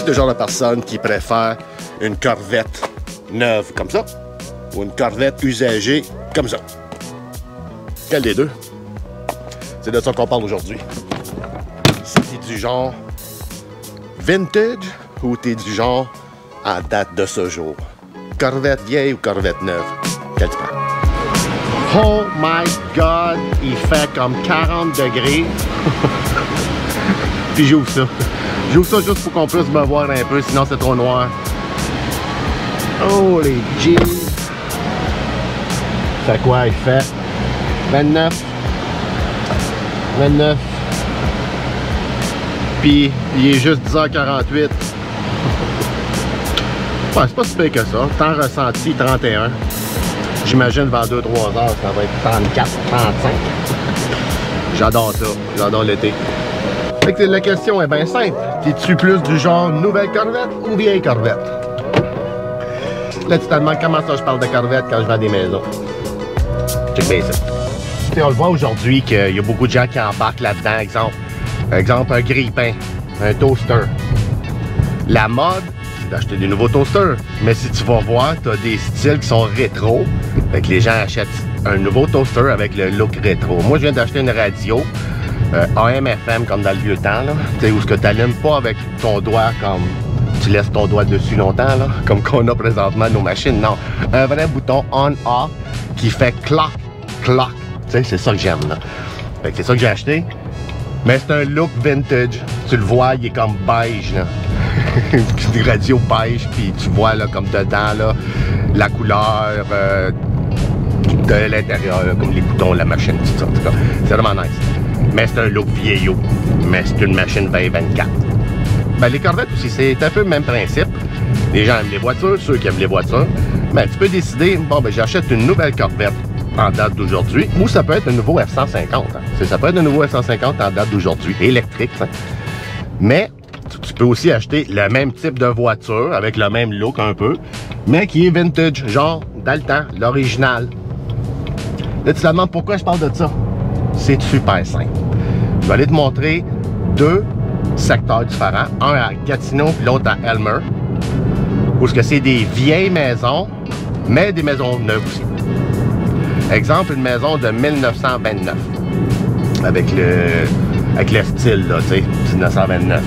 Es-tu le genre de personne qui préfère une Corvette neuve comme ça ou une Corvette usagée comme ça? Quel des deux? C'est de ça qu'on parle aujourd'hui. Si t'es du genre vintage ou t'es du genre en date de ce jour? Corvette vieille ou Corvette neuve? Quel tu prends? Oh my God! Il fait comme 40 degrés. Puis j'ouvre ça. J'ouvre ça juste pour qu'on puisse me voir un peu, sinon c'est trop noir. Oh les jeans! Fait quoi? Il fait 29. 29. Puis il est juste 10h48. Ouais, c'est pas si pire que ça. Temps ressenti 31. J'imagine vers 2-3 heures, ça va être 34, 35. J'adore ça. J'adore l'été. Fait que la question est bien simple. T'es-tu plus du genre nouvelle Corvette ou vieille Corvette? Là, tu te demandes comment ça je parle de Corvette quand je vends des maisons. Check bien ça. T'sais, on le voit aujourd'hui qu'il y a beaucoup de gens qui embarquent là-dedans. Exemple, un grille-pain, un toaster. La mode, c'est d'acheter des nouveaux toasters. Mais si tu vas voir, tu as des styles qui sont rétro. Fait que les gens achètent un nouveau toaster avec le look rétro. Moi, je viens d'acheter une radio AM/FM comme dans le vieux temps. Tu sais, où ce que tu n'allumes pas avec ton doigt comme tu laisses ton doigt dessus longtemps, là, comme qu'on a présentement nos machines. Non, un vrai bouton on-off qui fait clock, clock. Tu sais, c'est ça que j'aime, là. Fait que c'est ça que j'ai acheté. Mais c'est un look vintage. Tu le vois, il est comme beige, là. Une radio beige, puis tu vois, là, comme dedans, là, la couleur de l'intérieur, comme les boutons de la machine, tout ça. En tout cas, c'est vraiment nice. Mais c'est un look vieillot. Mais c'est une machine 2024. Ben, les Corvettes aussi, c'est un peu le même principe. Les gens aiment les voitures, ceux qui aiment les voitures. Ben, tu peux décider, bon, ben, j'achète une nouvelle Corvette en date d'aujourd'hui, ou ça peut être un nouveau F-150. Hein. Ça peut être un nouveau F-150 en date d'aujourd'hui, électrique. Hein. Mais tu peux aussi acheter le même type de voiture, avec le même look un peu, mais qui est vintage, genre dans le temps, l'original. Là, tu te demandes pourquoi je parle de ça. C'est super simple. Je vais aller te montrer deux secteurs différents, un à Gatineau puis l'autre à Elmer, où c'est des vieilles maisons, mais des maisons neuves aussi. Exemple, une maison de 1929, avec le style, là, tu sais, 1929.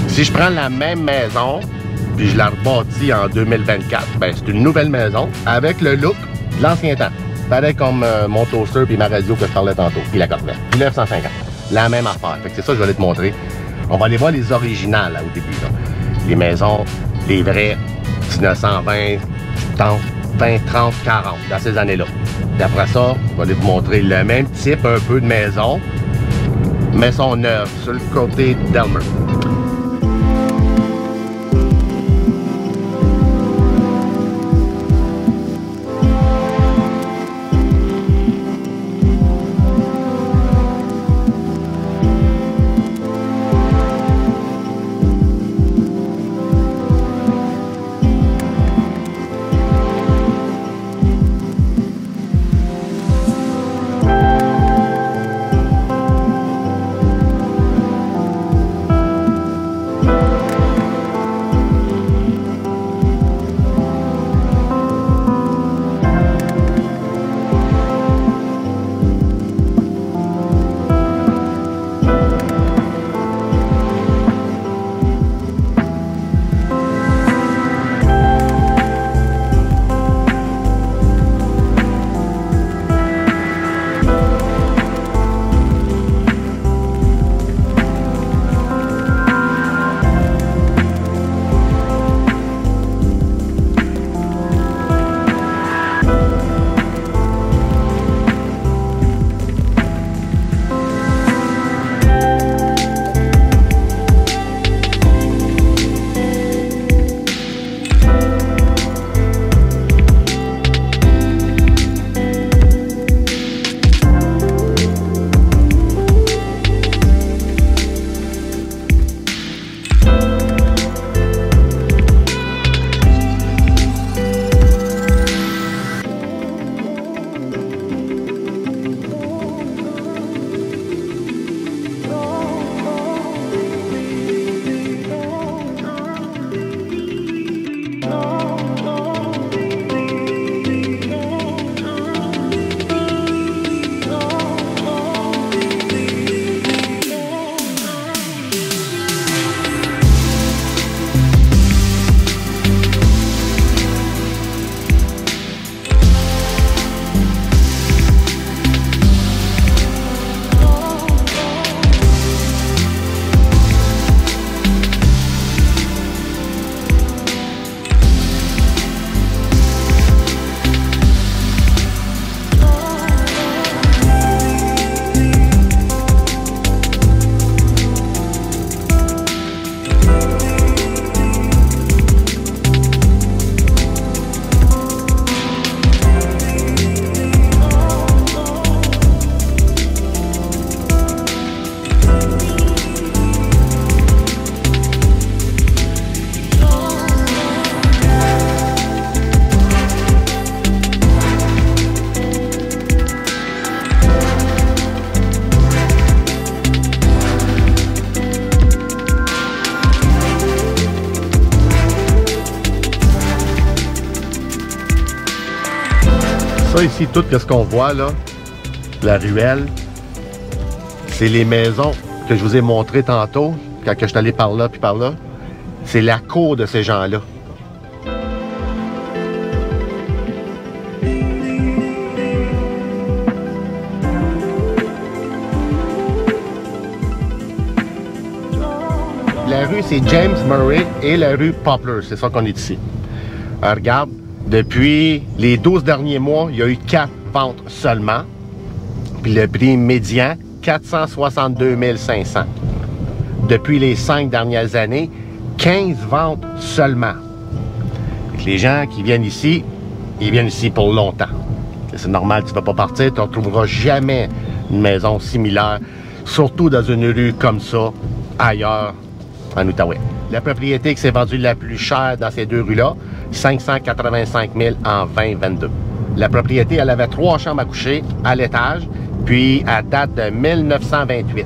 Si je prends la même maison, puis je la rebâtis en 2024, ben c'est une nouvelle maison, avec le look de l'ancien temps. Pareil comme mon toaster puis ma radio que je parlais tantôt, puis la Corvette, puis le F-150. La même affaire. Fait que c'est ça que je vais aller te montrer. On va aller voir les originales là, au début. Là. Les maisons, les vrais, 1920, 30, 20, 30, 40, dans ces années-là. Puis après ça, je vais aller vous montrer le même type un peu de maison, mais sont neuves, sur le côté d'Elmer. Ça ici, tout ce qu'on voit là, la ruelle, c'est les maisons que je vous ai montrées tantôt, quand je suis allé par là puis par là. C'est la cour de ces gens-là. La rue, c'est James Murray et la rue Poplar. C'est ça qu'on est ici. Regarde, depuis les 12 derniers mois, il y a eu 4 ventes seulement. Puis le prix médian, 462 500. Depuis les 5 dernières années, 15 ventes seulement. Les gens qui viennent ici, ils viennent ici pour longtemps. C'est normal, tu ne vas pas partir, tu ne retrouveras jamais une maison similaire, surtout dans une rue comme ça, ailleurs, en Outaouais. La propriété qui s'est vendue la plus chère dans ces deux rues-là, 585 000 en 2022. La propriété, elle avait 3 chambres à coucher à l'étage, puis à date de 1928.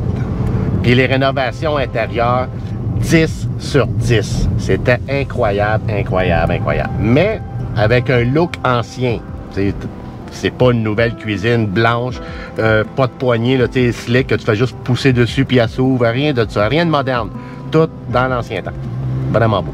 Puis les rénovations intérieures, 10 sur 10. C'était incroyable, incroyable, incroyable. Mais avec un look ancien. C'est pas une nouvelle cuisine blanche, pas de poignée, là, slick, que tu fais juste pousser dessus puis elle s'ouvre. Rien de ça, rien de moderne. Tout dans l'ancien temps. Vraiment beau.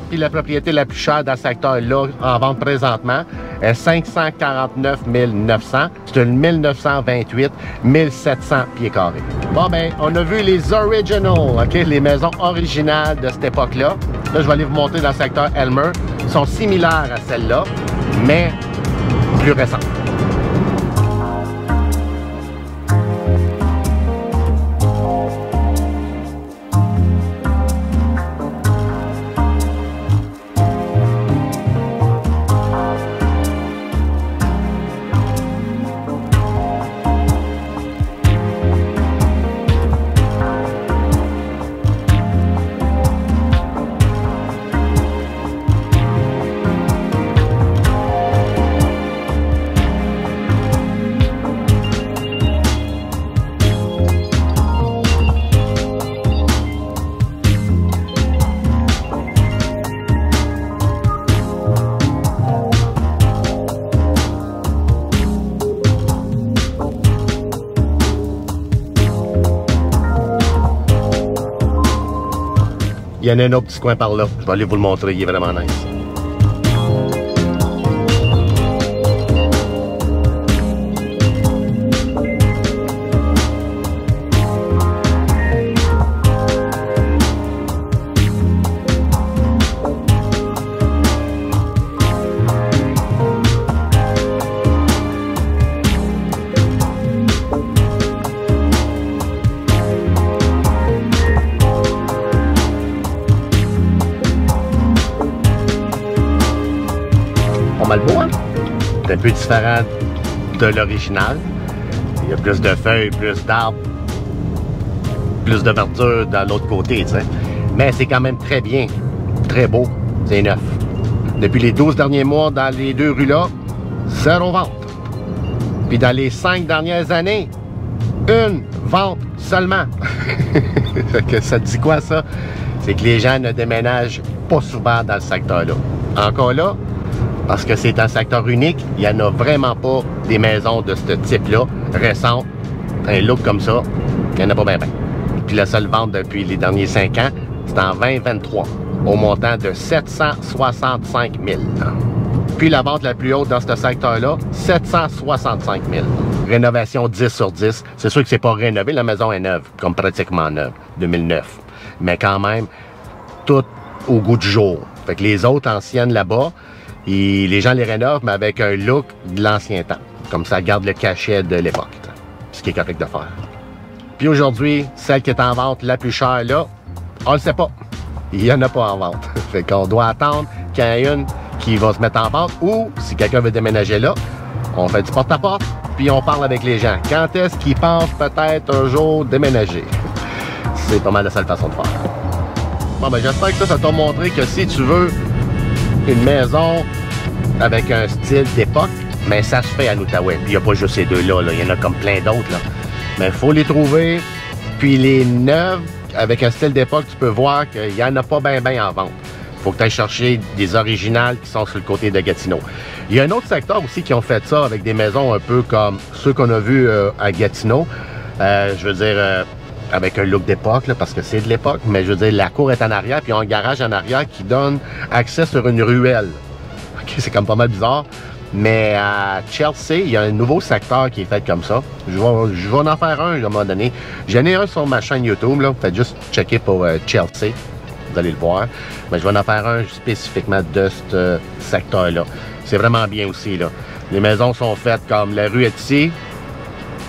Puis la propriété la plus chère dans ce secteur-là, en vente présentement, est 549 900. C'est une 1928, 1700 pieds carrés. Bon, ben, on a vu les original, OK? Les maisons originales de cette époque-là. Là, je vais aller vous montrer dans le secteur Elmer. Ils sont similaires à celles-là, mais plus récentes. Il y en a un autre petit coin par là. Je vais aller vous le montrer. Il est vraiment nice. Pas mal beau, hein? C'est un peu différent de l'original. Il y a plus de feuilles, plus d'arbres, plus de verdure dans l'autre côté, tu sais. Mais c'est quand même très bien, très beau, c'est neuf. Depuis les 12 derniers mois, dans les deux rues-là, 0 vente. Puis dans les 5 dernières années, 1 vente seulement. Ça te dit quoi, ça? C'est que les gens ne déménagent pas souvent dans le secteur-là. Encore là, parce que c'est un secteur unique, il n'y en a vraiment pas des maisons de ce type-là, récentes, un look comme ça, il n'y en a pas bien. Puis la seule vente depuis les derniers 5 ans, c'est en 2023, au montant de 765 000. Puis la vente la plus haute dans ce secteur-là, 765 000. Rénovation 10 sur 10. C'est sûr que c'est pas rénové, la maison est neuve, comme pratiquement neuve, 2009. Mais quand même, tout au goût du jour. Fait que les autres anciennes là-bas, les gens les rénovent, mais avec un look de l'ancien temps. Comme ça garde le cachet de l'époque. Ce qui est correct de faire. Puis aujourd'hui, celle qui est en vente la plus chère là, on le sait pas. Il n'y en a pas en vente. Fait qu'on doit attendre qu'il y ait une qui va se mettre en vente, ou si quelqu'un veut déménager là, on fait du porte-à-porte, puis on parle avec les gens. Quand est-ce qu'ils pensent peut-être un jour déménager? C'est pas mal la seule façon de faire. Bon, ben j'espère que ça t'a montré que si tu veux une maison avec un style d'époque, mais ça se fait à l'Outaouais. Puis il n'y a pas juste ces deux-là, il y en a comme plein d'autres. Mais il faut les trouver. Puis les neuves, avec un style d'époque, tu peux voir qu'il n'y en a pas bien en vente. faut que tu ailles chercher des originales qui sont sur le côté de Gatineau. Il y a un autre secteur aussi qui ont fait ça avec des maisons un peu comme ceux qu'on a vus à Gatineau. Je veux dire, avec un look d'époque, parce que c'est de l'époque, mais je veux dire, la cour est en arrière, puis il y a un garage en arrière qui donne accès sur une ruelle. OK, c'est comme pas mal bizarre. Mais à Chelsea, il y a un nouveau secteur qui est fait comme ça. Je vais en faire un à un moment donné. J'en ai un sur ma chaîne YouTube, là. Faites juste checker pour Chelsea. Vous allez le voir. Mais je vais en faire un spécifiquement de ce secteur-là. C'est vraiment bien aussi, là. Les maisons sont faites comme la rue est ici.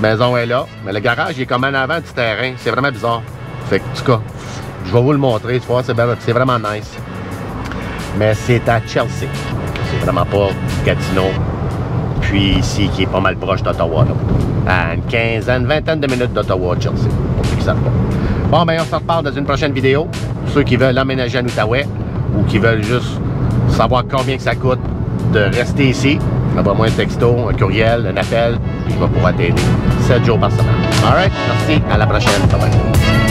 La maison est là. Mais le garage, il est comme en avant du terrain. C'est vraiment bizarre. Fait que, en tout cas, je vais vous le montrer. Tu vois, c'est vraiment nice. Mais c'est à Chelsea. C'est vraiment pas Gatineau. Puis ici, qui est pas mal proche d'Ottawa, là. À une quinzaine, vingtaine de minutes d'Ottawa, Chelsea. Pour ceux qui savent pas. Bon, ben, on se reparle dans une prochaine vidéo. Pour ceux qui veulent emménager à Outaouais ou qui veulent juste savoir combien que ça coûte de rester ici, envoie-moi un texto, un courriel, un appel, puis je vais pouvoir t'aider 7 jours par semaine. Alright, merci, à la prochaine. Bye bye.